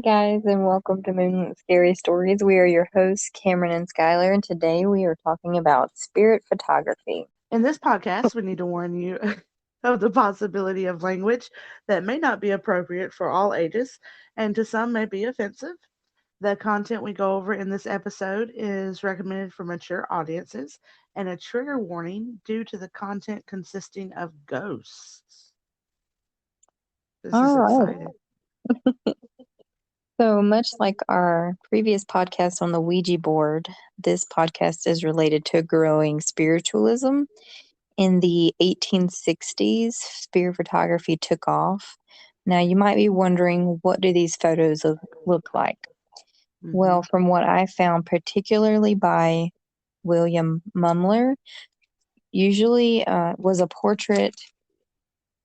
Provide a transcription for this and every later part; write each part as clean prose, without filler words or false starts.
Hey guys, and welcome to Moonlit Scary Stories. We are your hosts, Cameron and Skylar, and today we are talking about spirit photography. In this podcast, we need to warn you of the possibility of language that may not be appropriate for all ages and to some may be offensive. The content we go over in this episode is recommended for mature audiences and a trigger warning due to the content consisting of ghosts. This All is right. exciting. So, much like our previous podcast on the Ouija board, this podcast is related to growing spiritualism. In the 1860s, spirit photography took off. Now, you might be wondering, what do these photos look like? Hmm. Well, from what I found, particularly by William Munler, usually was a portrait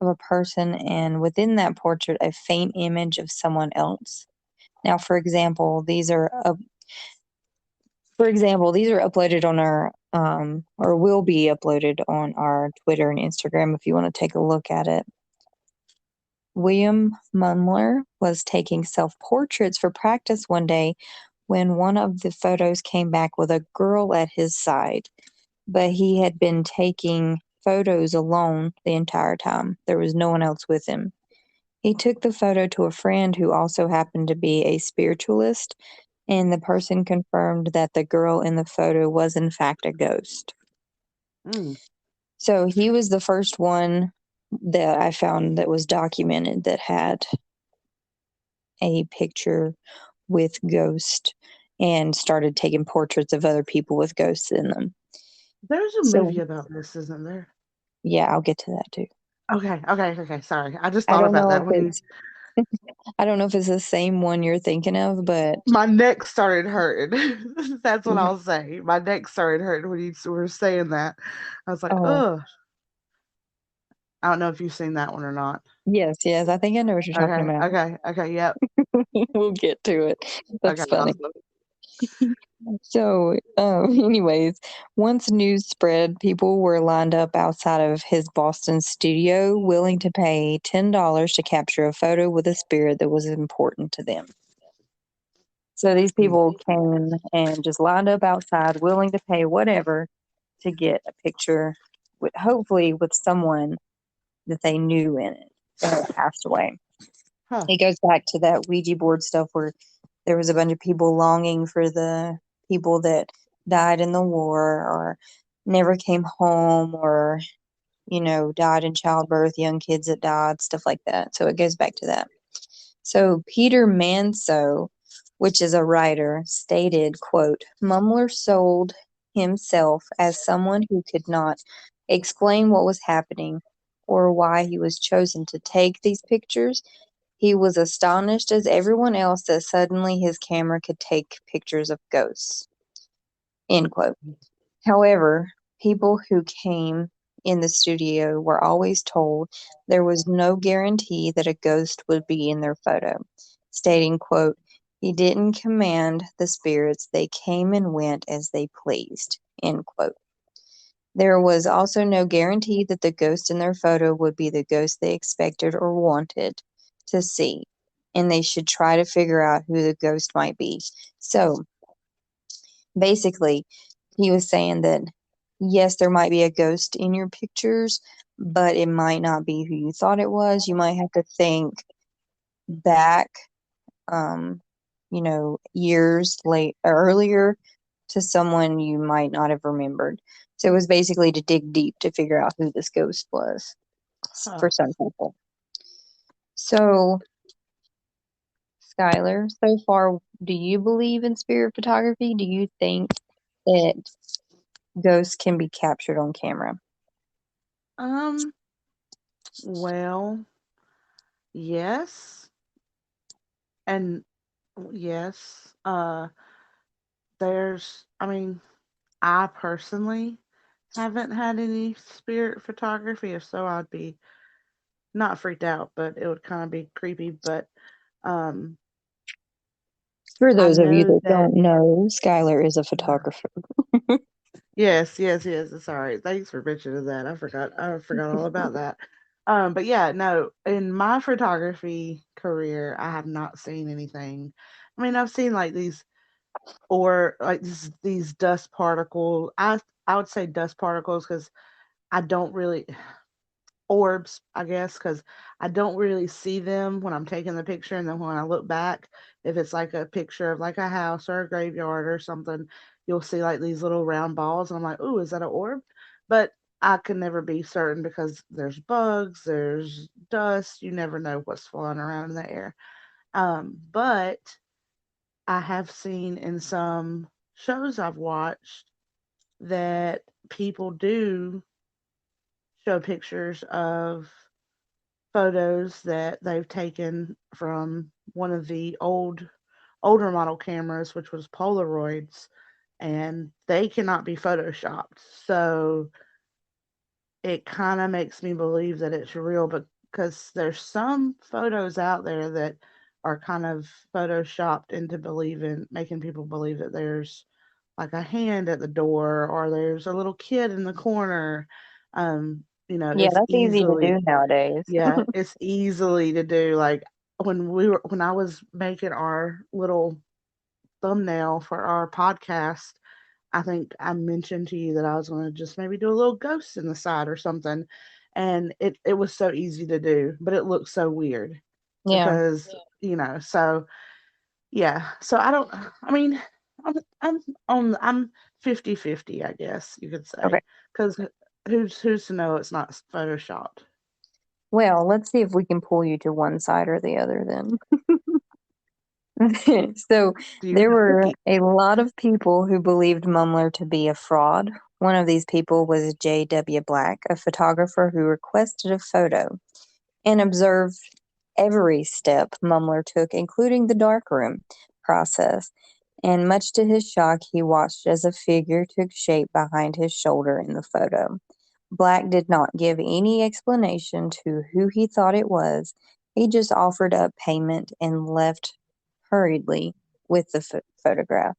of a person, and within that portrait, a faint image of someone else. Now, these are uploaded on our or will be uploaded on our Twitter and Instagram if you want to take a look at it. William Munler was taking self portraits for practice one day when one of the photos came back with a girl at his side, but he had been taking photos alone the entire time. There was no one else with him. He took the photo to a friend who also happened to be a spiritualist, and the person confirmed that the girl in the photo was, in fact, a ghost. Mm. So he was the first one that I found that was documented that had a picture with ghost and started taking portraits of other people with ghosts in them. There's a So, movie about this, isn't there? yeah, I'll get to that too. Okay. Sorry. I just I thought don't about know that if when you it's I don't know if it's the same one you're thinking of, but my neck started hurting. That's what I'll say. My neck started hurting when you were saying that. I was like, oh, ugh. I don't know if you've seen that one or not. yes, I think I know what you're talking about. Yep. We'll get to it. Okay, That's funny. awesome. So, anyways, once news spread, people were lined up outside of his Boston studio, willing to pay $10 to capture a photo with a spirit that was important to them. So these Mm. people came and just lined up outside, willing to pay whatever to get a picture with, hopefully, with someone that they knew in it that had passed away. Huh. It goes back to that Ouija board stuff where there was a bunch of people longing for the people that died in the war or never came home or, died in childbirth, young kids that died, stuff like that. So it goes back to that. So Peter Manzo, which is a writer, stated, quote, Mumler sold himself as someone who could not explain what was happening or why he was chosen to take these pictures. He was astonished as everyone else that suddenly his camera could take pictures of ghosts. End quote. However, people who came in the studio were always told there was no guarantee that a ghost would be in their photo, stating, quote, he didn't command the spirits, they came and went as they pleased, end quote. There was also no guarantee that the ghost in their photo would be the ghost they expected or wanted to see, and they should try to figure out who the ghost might be. So basically, he was saying that yes, there might be a ghost in your pictures, but it might not be who you thought it was. You might have to think back, um, years late earlier to someone you might not have remembered. So it was basically to dig deep to figure out who this ghost was Huh. for some people. So, Skylar, so far, do you believe in spirit photography? Do you think that ghosts can be captured on camera? Um, well, yes. And yes. I mean, I personally haven't had any spirit photography. If so, I'd be not freaked out, but it would kind of be creepy. But um, For I those of you know that that don't know, Skylar is a photographer. yes. Sorry. Thanks for mentioning that. I forgot all about that. But yeah, no, in my photography career, I have not seen anything. I mean, I've seen like these or like these dust particles. I would say dust particles because I don't really orbs, I guess, because I don't really see them when I'm taking the picture, and then when I look back, if it's like a picture of like a house or a graveyard or something, you'll see like these little round balls, and I'm like, "Ooh, is that an orb?" But I can never be certain because there's bugs, there's dust, you never know what's flying around in the air. But I have seen in some shows I've watched that people do show pictures of photos that they've taken from one of the older model cameras, which was Polaroids, and they cannot be photoshopped. So it kind of makes me believe that it's real, but because there's some photos out there that are kind of photoshopped into believing, making people believe that there's like a hand at the door or there's a little kid in the corner. Yeah, It's that's easy to do easily, nowadays. yeah, it's easily to do. Like when I was making our little thumbnail for our podcast, I think I mentioned to you that I was going to just maybe do a little ghost in the side or something, and it was so easy to do, but it looked so weird Yeah. because so yeah. So I don't. I mean, I'm I'm 50-50, I guess you could Okay. say, because who's to know it's not photoshopped? Well, let's see if we can pull you to one side or the other then. So Do you there have were cookie? a lot of people who believed Mumler to be a fraud. One of these people was J.W. Black, a photographer who requested a photo and observed every step Mumler took, including the darkroom process. And much to his shock, he watched as a figure took shape behind his shoulder in the photo. Black did not give any explanation to who he thought it was. He just offered up payment and left hurriedly with the photograph.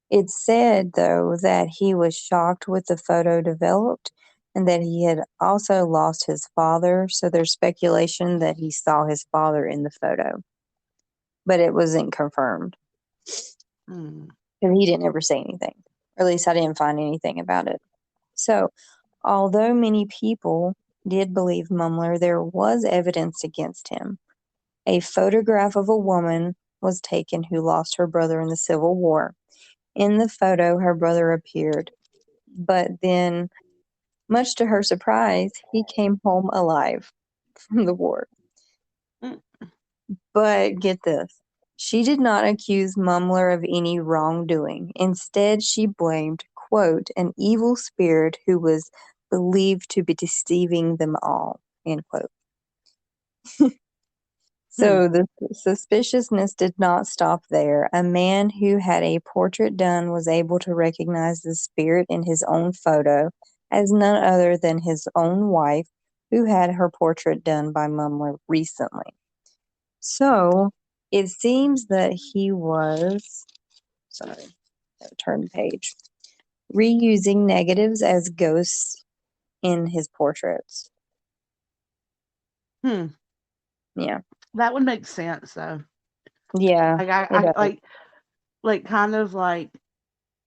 It's said, though, that he was shocked with the photo developed and that he had also lost his father. So there's speculation that he saw his father in the photo, but it wasn't confirmed. Hmm. And he didn't ever say anything. Or at least I didn't find anything about it. So, although many people did believe Mumler, there was evidence against him. A photograph of a woman was taken who lost her brother in the Civil War. In the photo, her brother appeared, but then, much to her surprise, he came home alive from the war. Mm. But get this, she did not accuse Mumler of any wrongdoing. Instead, she blamed, quote, an evil spirit who was believed to be deceiving them all, end quote. Hmm. So the suspiciousness did not stop there. A man who had a portrait done was able to recognize the spirit in his own photo as none other than his own wife, who had her portrait done by Mumler recently. So it seems that he was, sorry, turn the page, reusing negatives as ghosts in his portraits. Hmm. Yeah. That would make sense though. Yeah, Like it I does. like kind of like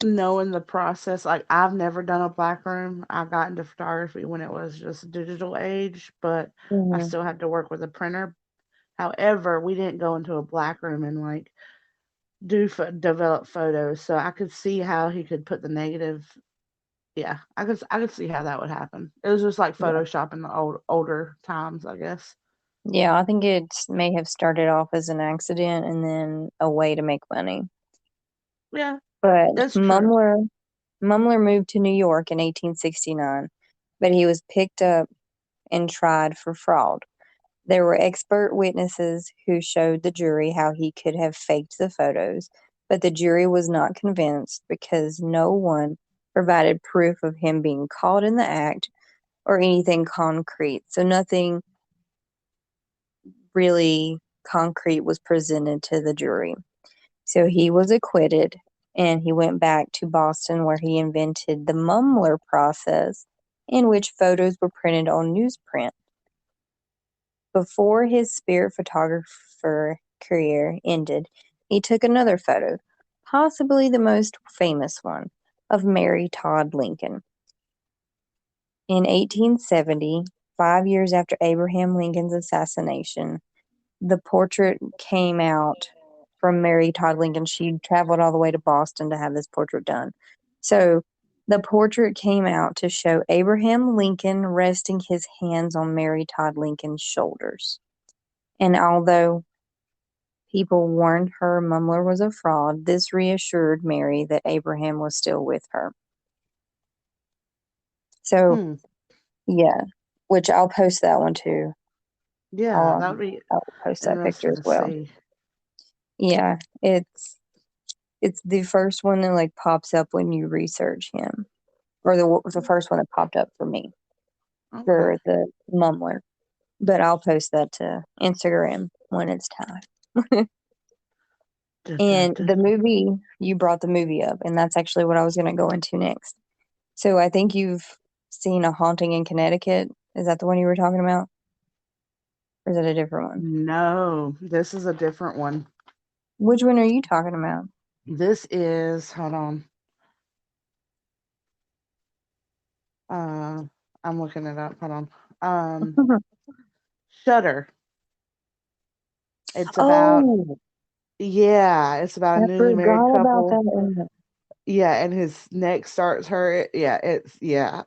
knowing the process. Like I've never done a black room. I got into photography when it was just digital age, but I Hmm. still had to work with a printer. However, we didn't go into a black room and like develop photos, so I could see how he could put the negative. Yeah, I could see how that would happen. It was just like Yeah. Photoshop in the older times, I guess. Yeah, I think it may have started off as an accident and then a way to make money. Yeah, But that's true. Mumler moved to New York in 1869, but he was picked up and tried for fraud. There were expert witnesses who showed the jury how he could have faked the photos, but the jury was not convinced because no one provided proof of him being caught in the act or anything concrete. So nothing really concrete was presented to the jury. So he was acquitted and he went back to Boston where he invented the Mumler process in which photos were printed on newsprint. Before his spirit photographer career ended, he took another photo, possibly the most famous one, of Mary Todd Lincoln. In 1870, 5 years after Abraham Lincoln's assassination, the portrait came out from Mary Todd Lincoln. She traveled all the way to Boston to have this portrait done. So the portrait came out to show Abraham Lincoln resting his hands on Mary Todd Lincoln's shoulders. And although people warned her Munler was a fraud, this reassured Mary that Abraham was still with her. So, Hmm. yeah, which I'll post that one too. Yeah, I'll, that would be I'll post that picture interesting as to well. see. Yeah, it's the first one that like pops up when you research him, or the first one that popped up for me Okay. for the Mumler. But I'll post that to Instagram when it's time. Da, da, And da. the movie, you brought the movie up, and that's actually what I was going to go into next. So I think you've seen A Haunting in Connecticut. Is that the one you were talking about? Or is it a different one? No, this is a different one. Which one are you talking about? This is, hold on. I'm looking it up. Hold on. Shutter. It's about, Oh, yeah, it's about a I newly married forgot about that couple. one. Yeah, and his neck starts hurt. Yeah, yeah.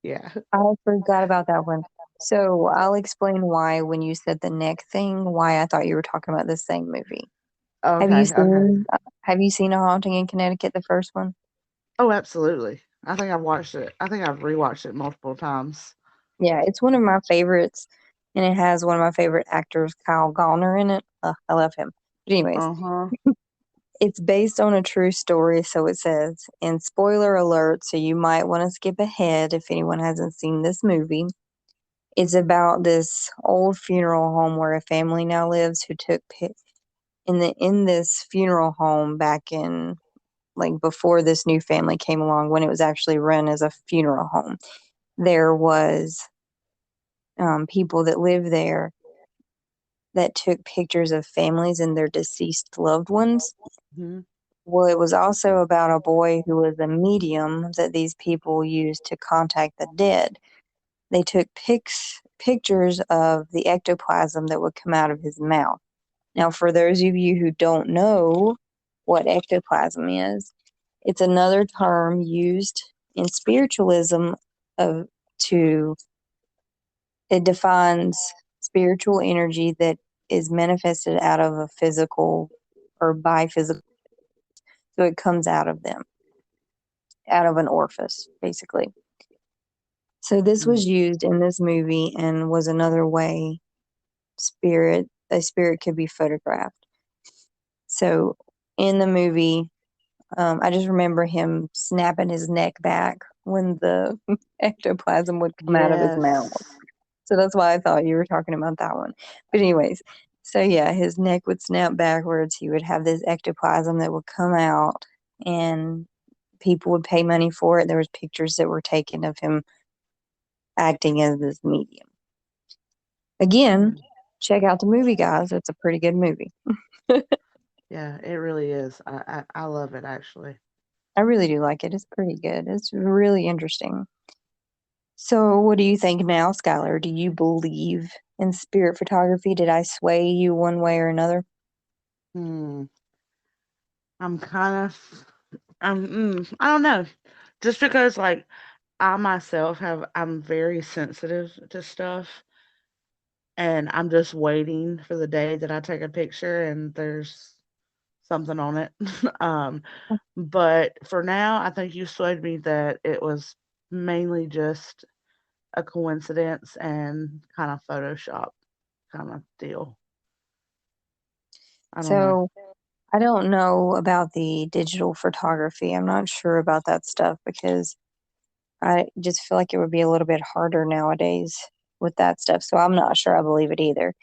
Yeah. I forgot about that one. So I'll explain why when you said the neck thing, why I thought you were talking about the same movie. Have you Okay, okay. seen have you seen A Haunting in Connecticut, the first one? Oh, absolutely. I think I've watched it. I think I've rewatched it multiple times. Yeah, it's one of my favorites, and it has one of my favorite actors, Kyle Gallner, in it. I love him. But anyways, Uh-huh. it's based on a true story, so it says. And spoiler alert, so you might want to skip ahead if anyone hasn't seen this movie. It's about this old funeral home where a family now lives who took in this funeral home back in like before this new family came along when it was actually run as a funeral home. There was people that lived there that took pictures of families and their deceased loved ones. Hmm. Well, it was also about a boy who was a medium that these people used to contact the dead. They took pictures of the ectoplasm that would come out of his mouth. Now, for those of you who don't know what ectoplasm is, it's another term used in spiritualism of to it defines spiritual energy that is manifested out of a physical or by physical. So it comes out of them, out of an orifice, basically. So this Mm. was used in this movie and was another way a spirit could be photographed. So in the movie, I just remember him snapping his neck back when the ectoplasm would come out of his mouth. Yes. So that's why I thought you were talking about that one. But anyways, so yeah, his neck would snap backwards. He would have this ectoplasm that would come out, and people would pay money for it. There was pictures that were taken of him acting as this medium. Again, Mm. check out the movie, guys. It's a pretty good movie. Yeah, it really is. I love it actually. I really do like it. It's pretty good. It's really interesting. So, what do you think now, Skylar? Do you believe in spirit photography? Did I sway you one way or another? Hmm. I'm kind of I don't know. Just because like I myself I'm very sensitive to stuff, and I'm just waiting for the day that I take a picture and there's something on it. um but for now, I think you swayed me that it was mainly just a coincidence and kind of Photoshop kind of deal. I don't know. So, I don't know about the digital photography. I'm not sure about that stuff because I just feel like it would be a little bit harder nowadays with that stuff. So, I'm not sure I believe it either.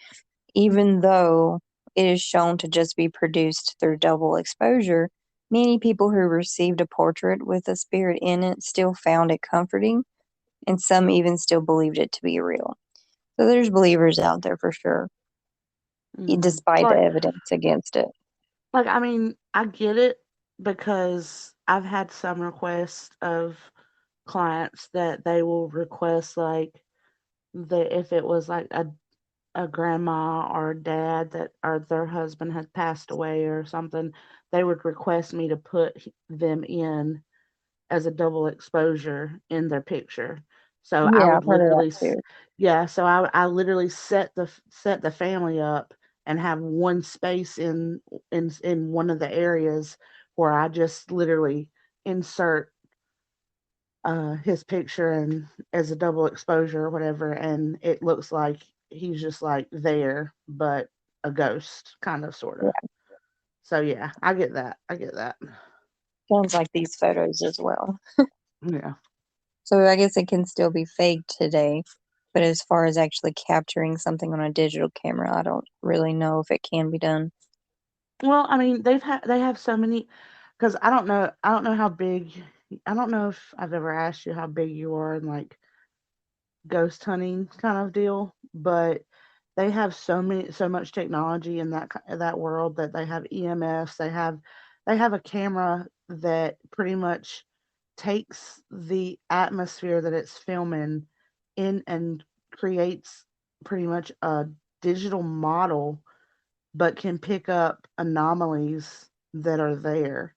Even though it is shown to just be produced through double exposure, many people who received a portrait with a spirit in it still found it comforting, and some even still believed it to be real. So there's believers out there for sure, despite the Like, evidence against it. I mean, I get it because I've had some requests of clients that they will request like that if it was like a grandma or a dad that or their husband had passed away or something, they would request me to put them in as a double exposure in their picture. So I Yeah, I've would heard of that literally, too. yeah. So I literally set the family up and have one space in one of the areas where I just literally insert his picture and as a double exposure or whatever, and it looks like he's just like there, but a ghost, kind of, sort of. Yeah, So yeah, I get that. I get that. sounds like these photos as well. Yeah. So I guess it can still be faked today, but as far as actually capturing something on a digital camera, I don't really know if it can be done. Well, I mean, they have so many because I don't know how big. I don't know if I've ever asked you how big you are in like ghost hunting kind of deal, but they have so much technology in that world that they have EMFs. They have a camera that pretty much takes the atmosphere that it's filming in and creates pretty much a digital model, but can pick up anomalies that are there.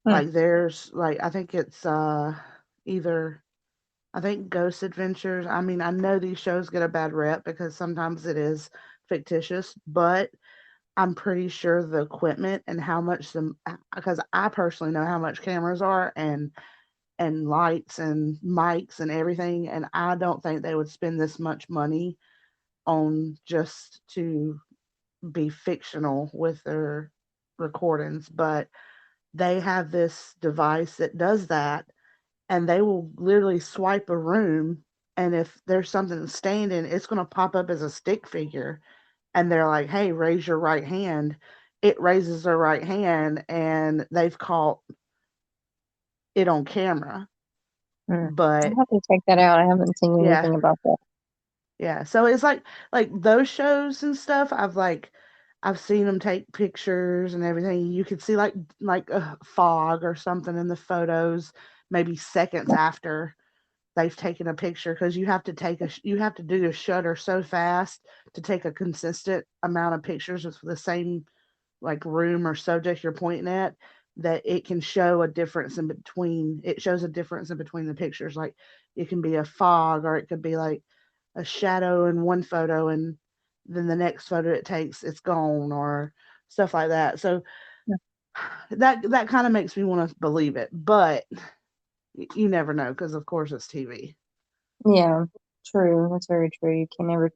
Hmm. Like there's like I think it's either I think Ghost Adventures. I mean, I know these shows get a bad rep because sometimes it is fictitious, but I'm pretty sure the equipment and how much the because I personally know how much cameras are and lights and mics and everything, and I don't think they would spend this much money on just to be fictional with their recordings, but they have this device that does that, and they will literally swipe a room, and if there's something standing, it's going to pop up as a stick figure, and they're like, hey, raise your right hand. It raises their right hand, and they've caught it on camera. Hmm. I'll But have to check that out. I haven't seen yeah, anything about that. yeah, so it's like those shows and stuff. I've seen them take pictures and everything. You could see like a fog or something in the photos, maybe seconds after they've taken a picture, because you have to do a shutter so fast to take a consistent amount of pictures with the same like room or subject you're pointing at, that it can show a difference in between. It shows a difference in between the pictures. Like it can be a fog, or it could be like a shadow in one photo, and then the next photo it takes, it's gone, or stuff like that. So that kind of makes me want to believe it, but you never know because of course it's TV. Yeah, true. That's very true. You can never.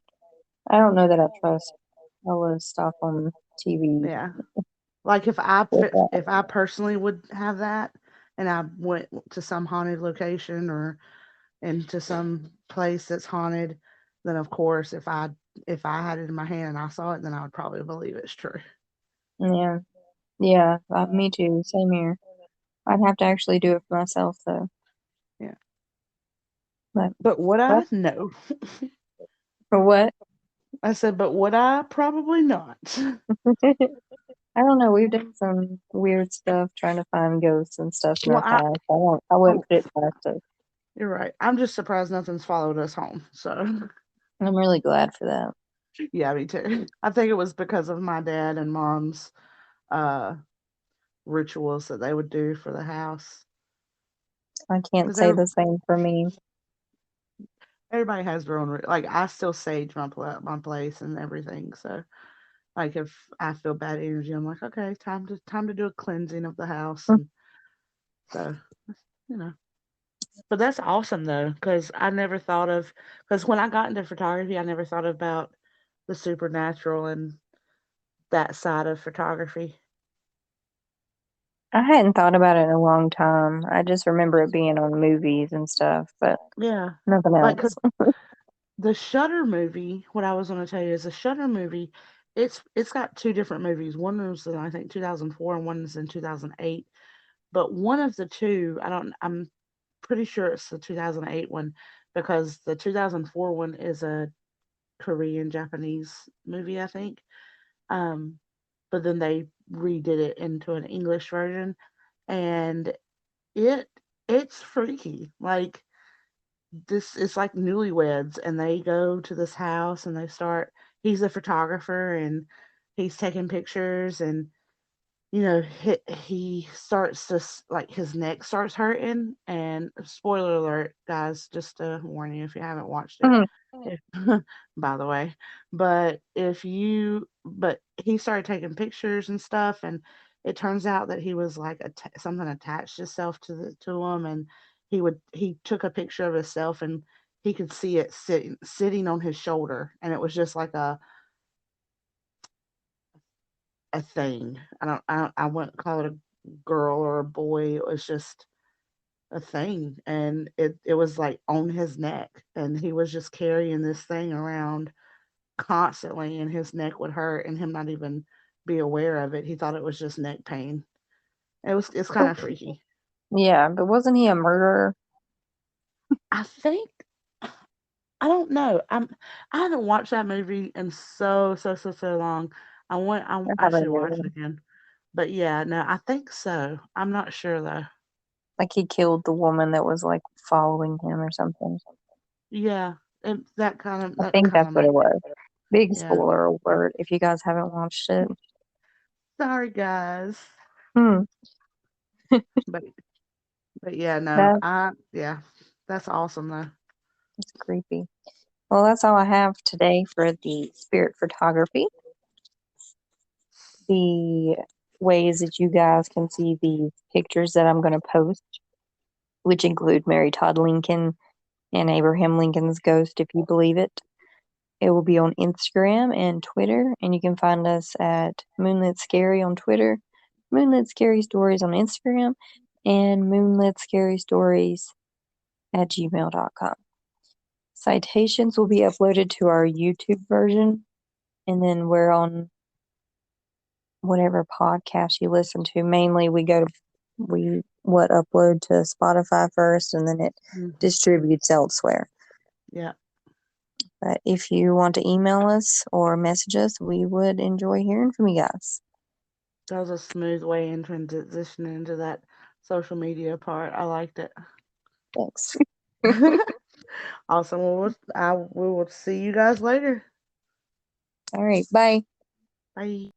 I don't know that I trust all the stuff on TV Yeah. Like with that. if I personally would have that, and I went to some haunted location or into some place that's haunted, then of course if I had it in my hand and I saw it, then I would probably believe it's true. Yeah, yeah. Me too. Same here. I'd have to actually do it for myself though. Yeah. But But would well, I? No. for what? I said, but would I? Probably not. I don't know. We've done some weird stuff trying to find ghosts and stuff in Well, our past. I don't. I oh, wouldn't put it past us. you're right. I'm just surprised nothing's followed us home. So, I'm really glad for that. yeah, me too. I think it was because of my dad and mom's uh rituals that they would do for the house. I can't Because they say were the same for me. everybody has their own like I still sage my place and everything. So like if I feel bad energy, I'm like, okay, time to do a cleansing of the house, and so you know. But that's awesome though, because I never thought of because when I got into photography, I never thought about the supernatural and that side of photography. I hadn't thought about it in a long time. I just remember it being on movies and stuff, but Yeah, nothing like 'cause else. the Shutter movie. What I was going to tell you is the Shutter movie. It's got two different movies. One was in, I think 2004, and one is in 2008. But one of the two, I don't. I'm pretty sure it's the 2008 one because the 2004 one is a Korean Japanese movie, I think. Um, but then they redid it into an English version, and it it's freaky. Like this, it's like newlyweds, and they go to this house and they start. He's a photographer and he's taking pictures, and he starts to like his neck starts hurting. And spoiler alert, guys, just to warn you if you haven't watched it, Mhm. if, by the way. But he started taking pictures and stuff, and it turns out that he was like something attached himself to him, and he took a picture of himself, and he could see it sitting on his shoulder, and it was just like a thing. I wouldn't call it a girl or a boy. It was just a thing, and it was like on his neck, and he was just carrying this thing around constantly, and his neck would hurt, and him not even be aware of it. He thought it was just neck pain. It's kind Oh, of freaky. yeah, but wasn't he a murderer? I think I don't know. I haven't watched that movie in so long. I I haven't should watch it really. again. But yeah, no, I think so. I'm not sure though. Like he killed the woman that was like following him or something. Yeah, I that think kind that's of what it makes was. Big yeah. spoiler alert if you guys haven't watched it. Sorry guys. Hmm, But but yeah, no. that's Yeah. That's awesome though. creepy. Well, that's all I have today for the spirit photography. The ways that you guys can see the pictures that I'm going to post, which include Mary Todd Lincoln and Abraham Lincoln's ghost, if you believe it. It will be on Instagram and Twitter, and you can find us at Moonlit Scary on Twitter, Moonlit Scary Stories on Instagram, and Moonlit Scary Stories at gmail.com. Citations will be uploaded to our YouTube version, and then we're on whatever podcast you listen to. Mainly, we what upload to Spotify first, and then it Mm, distributes elsewhere. yeah. But if you want to email us or message us, we would enjoy hearing from you guys. That was a smooth way in transitioning into that social media part. I liked it. Thanks. Awesome. Well, we will see you guys later. All right, bye. Bye.